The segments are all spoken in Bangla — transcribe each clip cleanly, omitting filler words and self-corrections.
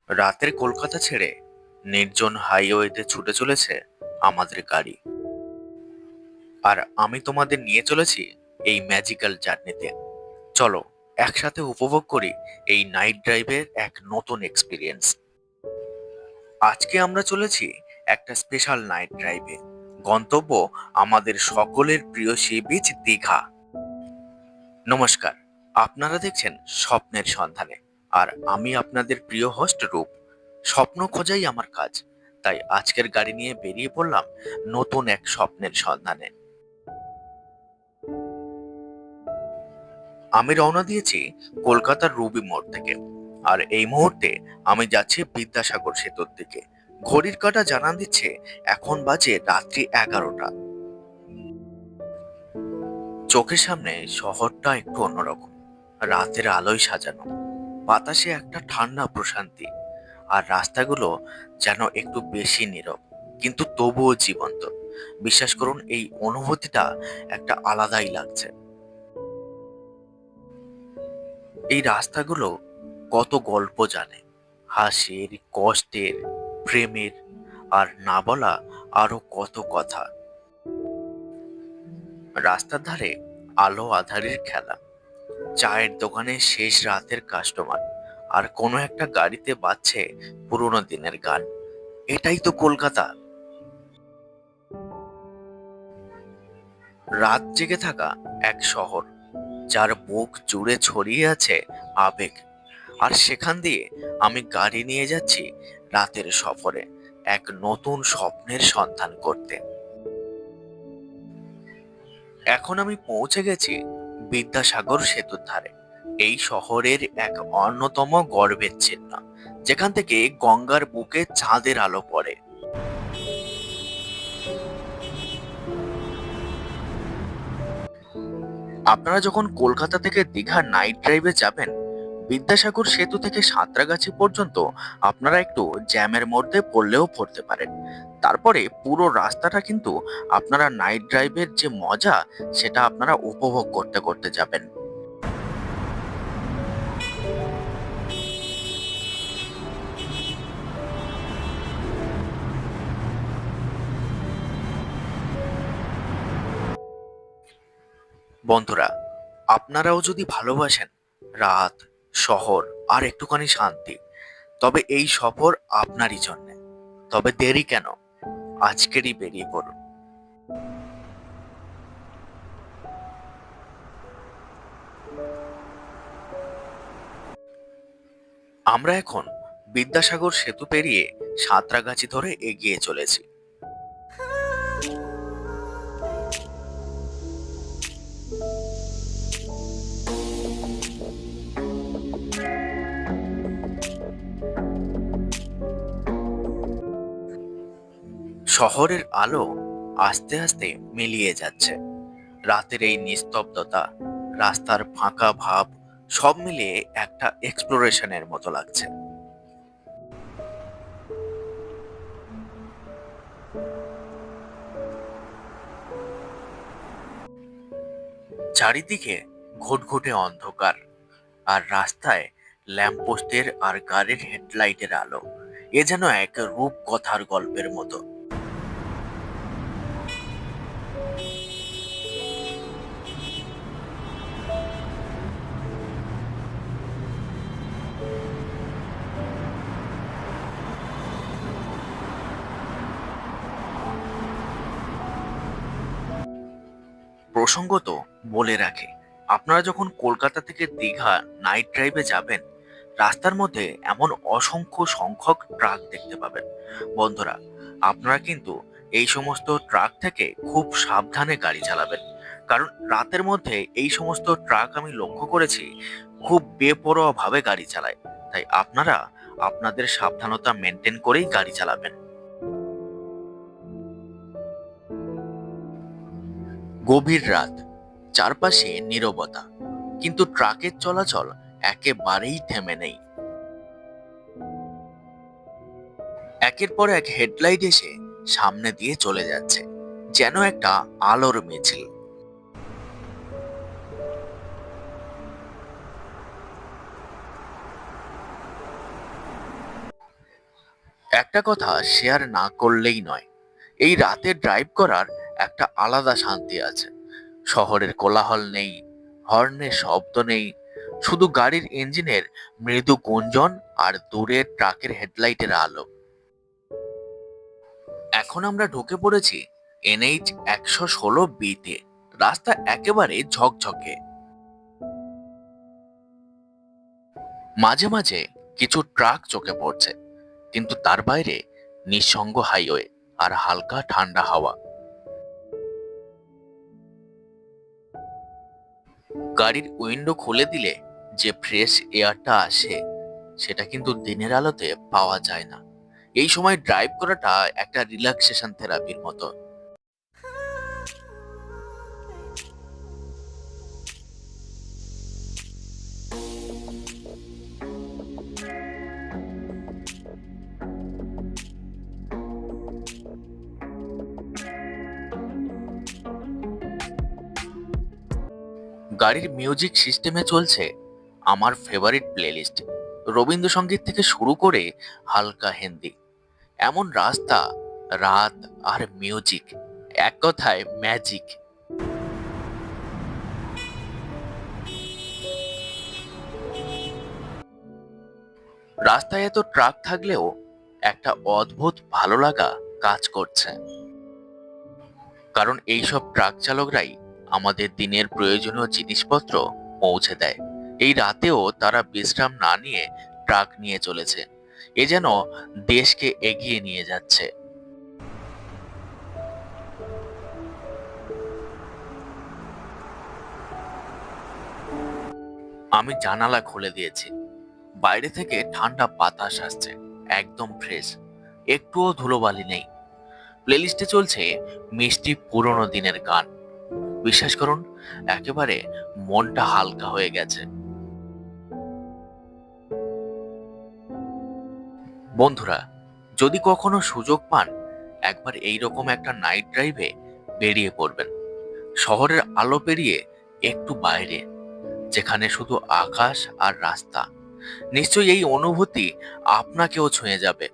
রাতের কলকাতা ছেড়ে নির্জন হাইওয়েতে ছুটে চলেছে আমাদের গাড়ি। আর আমি তোমাদের নিয়ে চলেছি এই ম্যাজিক্যাল জার্নিতে। চলো একসাথে উপভোগ করি এই নাইট ড্রাইভের এক নতুন এক্সপিরিয়েন্স। আজকে আমরা চলেছি একটা স্পেশাল নাইট ড্রাইভে। গন্তব্য আমাদের সকলের প্রিয় সি বিচ দীঘা। নমস্কার, আপনারা দেখছেন স্বপ্নের সন্ধানে, আর আমি আপনাদের প্রিয় হোস্ট রূপ। স্বপ্ন খোঁজাই আমার কাজ, তাই আজকের গাড়ি নিয়ে বেরিয়ে পড়লাম নতুন এক স্বপ্নের সন্ধানে। আমি রওনা দিয়েছি কলকাতার রুবি মোড় থেকে, আর এই মুহূর্তে আমি যাচ্ছি বিদ্যাসাগর সেতুর দিকে। ঘড়ির কাঁটা জানান দিচ্ছে এখন বাজে রাত্রি 11টা। চোখের সামনে শহরটা একটু অন্যরকম, রাতের আলোয় সাজানো, বাতাসে একটা ঠান্ডা প্রশান্তি, আর রাস্তাগুলো যেন একটু বেশি নীরব, কিন্তু তবুও জীবন্ত। বিশ্বাস করুন, এই অনুভূতিটা একটা আলাদাই লাগছে। এই রাস্তাগুলো কত গল্প জানে, হাসির, কষ্টের, প্রেমের, আর না বলা আরো কত কথা। রাস্তার ধারে আলো আঁধারির খেলা, চায়ের দোকানে শেষ রাতের কাস্টমার, আর কোনো একটা গাড়িতে বাজছে পুরোনো দিনের গান। এটাই তো কলকাতা। রাত জেগে থাকা এক শহর, যার বুক জুড়ে ছড়িয়ে আছে আবেগ। আর সেখান দিয়ে আমি গাড়ি নিয়ে যাচ্ছি রাতের সফরে, এক নতুন স্বপ্নের সন্ধান করতে। এখন আমি পৌঁছে গেছি বিদ্যাসাগর সেতুর ধারে, এই শহরের এক অন্যতম গর্বের চিহ্ন, যেখান থেকে গঙ্গার বুকে চাঁদের আলো পড়ে। আপনারা যখন কলকাতা থেকে দীঘা নাইট ড্রাইভে যাবেন, বিদ্যাসাগর সেতু থেকে সাঁতরাগাছি পর্যন্ত আপনারা একটু জ্যামের মধ্যে পড়লেও পড়তে পারেন। তারপরে পুরো রাস্তাটা কিন্তু আপনারা নাইট ড্রাইভের যে মজা, সেটা আপনারা উপভোগ করতে করতে যাবেন। বন্ধুরা, আপনারাও যদি ভালোবাসেন রাত, শহর আর একটুখানি শান্তি, তবে এই সফর আপনারই জন্য। তবে দেরি কেন, আজকেরই বেরিয়ে পড়ুন। আমরা এখন বিদ্যাসাগর সেতু পেরিয়ে সাঁতরাগাছি ধরে এগিয়ে চলেছি। শহরের আলো আস্তে আস্তে মিলিয়ে যাচ্ছে, রাতের এই নিস্তব্ধতা, রাস্তার ফাঁকা ভাব, সব মিলিয়ে একটা এক্সপ্লোরেশনের মতো লাগছে। চারিদিকে ঘুটঘুটে অন্ধকার, আর রাস্তায় ল্যাম্পপোস্টের আর গাড়ির হেডলাইটের আলো। এ যেন এক রূপকথার গল্পের মতো। প্রসঙ্গত বলে রাখে, আপনারা যখন কলকাতা থেকে দীঘা নাইট ড্রাইভে যাবেন, রাস্তার মধ্যে এমন অসংখ্য সংখ্যক ট্রাক দেখতে পাবেন। বন্ধুরা, আপনারা কিন্তু এই সমস্ত ট্রাক থেকে খুব সাবধানে গাড়ি চালাবেন, কারণ রাতের মধ্যে এই সমস্ত ট্রাক আমি লক্ষ্য করেছি খুব বেপরোয়া ভাবে গাড়ি চালায়। তাই আপনারা আপনাদের সাবধানতা মেনটেন করেই গাড়ি চালাবেন। গভীর রাত, চারপাশে নীরবতা, কিন্তু ট্রাকের চলাচল একেবারেই থেমে নেই। একের পর এক হেডলাইট এসে সামনে দিয়ে চলে যাচ্ছে, যেন একটা আলোর মিছিল। একটা কথা শেয়ার না করলেই নয়, এই রাতে ড্রাইভ করার একটা আলাদা শান্তি আছে। শহরের কোলাহল নেই, হর্নের শব্দ নেই, শুধু গাড়ির ইঞ্জিনের মৃদু গুঞ্জন আর দূরের ট্রাকের হেডলাইটের আলো। এখন আমরা ঢুকে পড়েছি NH 116B-তে। রাস্তা একেবারে ঝকঝকে। মাঝে মাঝে কিছু ট্রাক চোখে পড়ছে, কিন্তু তার বাইরে নিঃসঙ্গ হাইওয়ে আর হালকা ঠান্ডা হাওয়া। গাড়ির উইন্ডো খুলে দিলে যে ফ্রেশ এয়ারটা আসে, সেটা কিন্তু দিনের আলোতে পাওয়া যায় না। এই সময় ড্রাইভ করাটা একটা রিল্যাক্সেশন থেরাপির মতো। গাড়ির মিউজিক সিস্টেমে চলছে আমার ফেভারিট প্লেলিস্ট, রবীন্দ্রসঙ্গীত থেকে শুরু করে হালকা হিন্দি। এমন রাস্তা, রাত আর মিউজিক, এক কথায় ম্যাজিক। রাস্তায় এত ট্রাক থাকলেও একটা অদ্ভুত ভালো লাগা কাজ করছে, কারণ এইসব ট্রাক চালকরাই আমাদের দিনের প্রয়োজনীয় জিনিসপত্র পৌঁছে দেয়। এই রাতেও তারা বিশ্রাম না নিয়ে ট্রাক নিয়ে চলেছে। এ যেন দেশকে এগিয়ে নিয়ে যাচ্ছে। আমি জানালা খুলে দিয়েছি। বাইরে থেকে ঠান্ডা বাতাস আসছে, একদম ফ্রেশ, একটুও ধুলোবালি নেই। প্লেলিস্টে চলছে মিষ্টি পুরোনো দিনের গান। বিশ্বাস করুন, একেবারে মনটা হালকা হয়ে গেছে। বন্ধুরা, যদি কখনো সুযোগ পান, একবার এইরকম একটা নাইট ড্রাইভে বেরিয়ে পড়বেন। শহরের আলো পেরিয়ে একটু বাইরে, যেখানে শুধু আকাশ আর রাস্তা। নিশ্চয়ই এই অনুভূতি আপনাকেও ছুঁয়ে যাবে।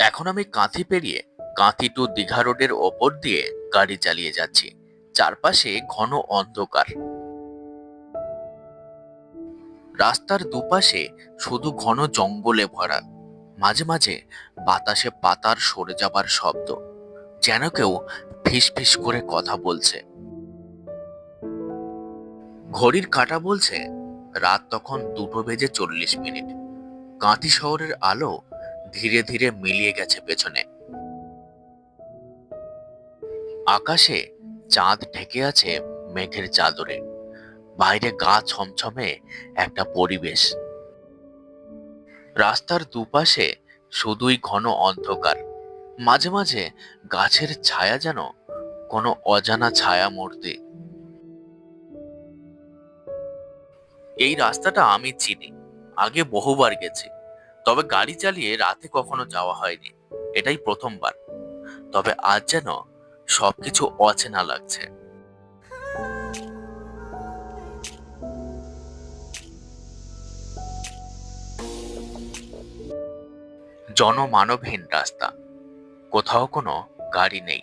এখন আমি কাঁথি পেরিয়ে কাঁথি টু দীঘা রোডের ওপর দিয়ে গাড়ি চালিয়ে যাচ্ছি। চারপাশে ঘন অন্ধকার, রাস্তার দুপাশে শুধু ঘন জঙ্গলে ভরা। মাঝে মাঝে বাতাসে পাতার সরে যাবার শব্দ, যেন কেউ ফিস ফিস করে কথা বলছে। ঘড়ির কাঁটা বলছে রাত তখন 2:40। কাঁথি শহরের আলো ধীরে ধীরে মিলিয়ে গেছে পেছনে। আকাশে চাঁদ ঢেকে আছে মেঘের চাদরে। বাইরে গা ছমছমে একটা পরিবেশ। রাস্তার দুপাশে শুধুই ঘন অন্ধকার। মাঝে মাঝে গাছের ছায়া যেন কোনো অজানা ছায়া মূর্তি। এই রাস্তাটা আমি চিনি, আগে বহুবার গেছি, তবে গাড়ি চালিয়ে রাতে কখনো যাওয়া হয়নি। এটাই প্রথমবার। তবে আজ যেন সবকিছু অচেনা লাগছে। জনমানবহীন রাস্তা, কোথাও কোনো গাড়ি নেই,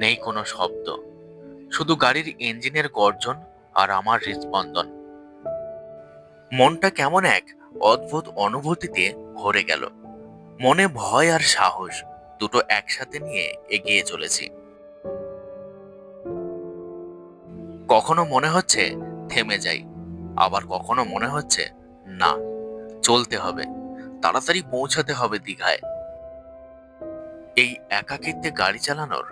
নেই কোনো শব্দ, শুধু গাড়ির ইঞ্জিনের গর্জন আর আমার হৃদস্পন্দন। মনটা কেমন এক অদ্ভুত অনুভূতিতে ভরে গেল। মনে ভয় আর সাহস দুটো একসাথে নিয়ে এগিয়ে চলেছি। কখনো মনে হচ্ছে থেমে যাই, আবার কখনো মনে হচ্ছে না, চলতে হবে, তাড়াতাড়ি পৌঁছাতে হবে দীঘায়। এই একাকিত্বে গাড়ি চালানোর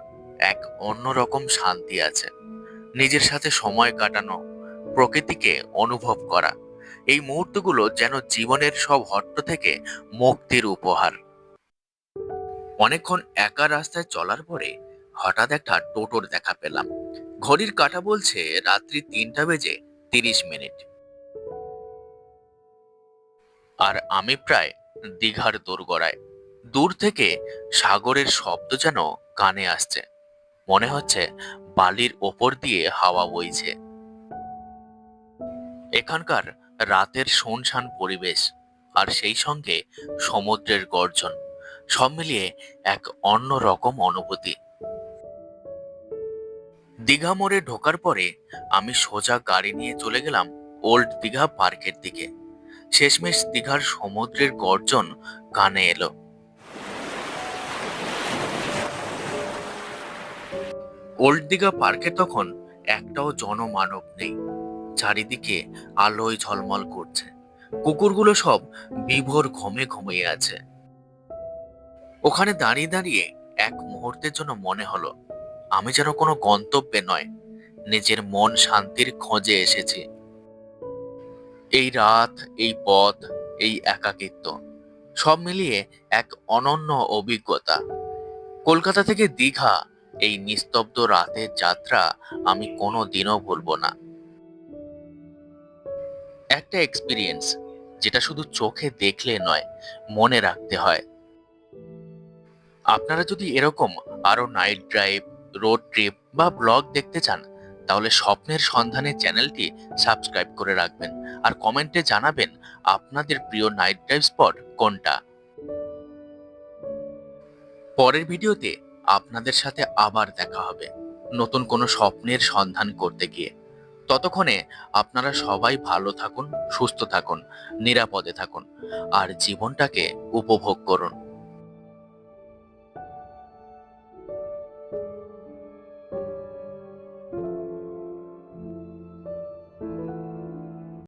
এক অন্যরকম শান্তি আছে। নিজের সাথে সময় কাটানো, প্রকৃতিকে অনুভব করা, এই মুহূর্তগুলো যেন জীবনের সব হট্ট থেকে মুক্তির উপহার। অনেকক্ষণ একা রাস্তায় চলার পরে হঠাৎ একটা টোটোর দেখা পেলাম। ঘড়ির কাঁটা বলছে রাত্রি 3টা বেজে 30 মিনিট। আর আমি প্রায় দীঘার দোরগোড়ায়। দূর থেকে সাগরের শব্দ যেন কানে আসছে। মনে হচ্ছে বালির ওপর দিয়ে হাওয়া বইছে। এখানকার রাতের শুনশান পরিবেশ আর সেই সঙ্গে সমুদ্রের গর্জন, সব মিলিয়ে এক অন্য রকম অনুভূতি। দীঘা মোড়ে ঢোকার পরে আমি সোজা গাড়ি নিয়ে চলে গেলাম ওল্ড দীঘা পার্কের দিকে। শেষমেশ দীঘার সমুদ্রের গর্জন কানে এলো। ওল্ড দীঘা পার্কে তখন একটাও জনমানব নেই। চারিদিকে আলোয় ঝলমল করছে। কুকুরগুলো সব বিভোর ঘুমে ঘুমিয়ে আছে। ওখানে দাঁড়িয়ে দাঁড়িয়ে এক মুহূর্তের জন্য মনে হলো আমি যেন কোনো গন্তব্যে নয়, নিজের মন শান্তির খোঁজে এসেছি। এই রাত, এই পথ, এই একাকিত্ব, সব মিলিয়ে এক অনন্য অভিজ্ঞতা। কলকাতা থেকে দীঘা, এই নিস্তব্ধ রাতের যাত্রা আমি কোনো দিনও ভুলবো না। একটা এক্সপিরিয়েন্স যেটা শুধু চোখে দেখলে নয়, মনে রাখতে হয়। আপনারা যদি এরকম আরো নাইট ড্রাইভ, রোড ট্রিপ বা ব্লগ দেখতে চান, তাহলে স্বপ্নের সন্ধানে চ্যানেলটি সাবস্ক্রাইব করে রাখবেন আর কমেন্টে জানাবেন আপনাদের প্রিয় নাইট ড্রাইভ স্পট কোনটা। পরের ভিডিওতে আপনাদের সাথে আবার দেখা হবে নতুন কোনো স্বপ্নের সন্ধান করতে গিয়ে। ততক্ষণে আপনারা সবাই ভালো থাকুন, সুস্থ থাকুন, নিরাপদে থাকুন আর জীবনটাকে উপভোগ করুন।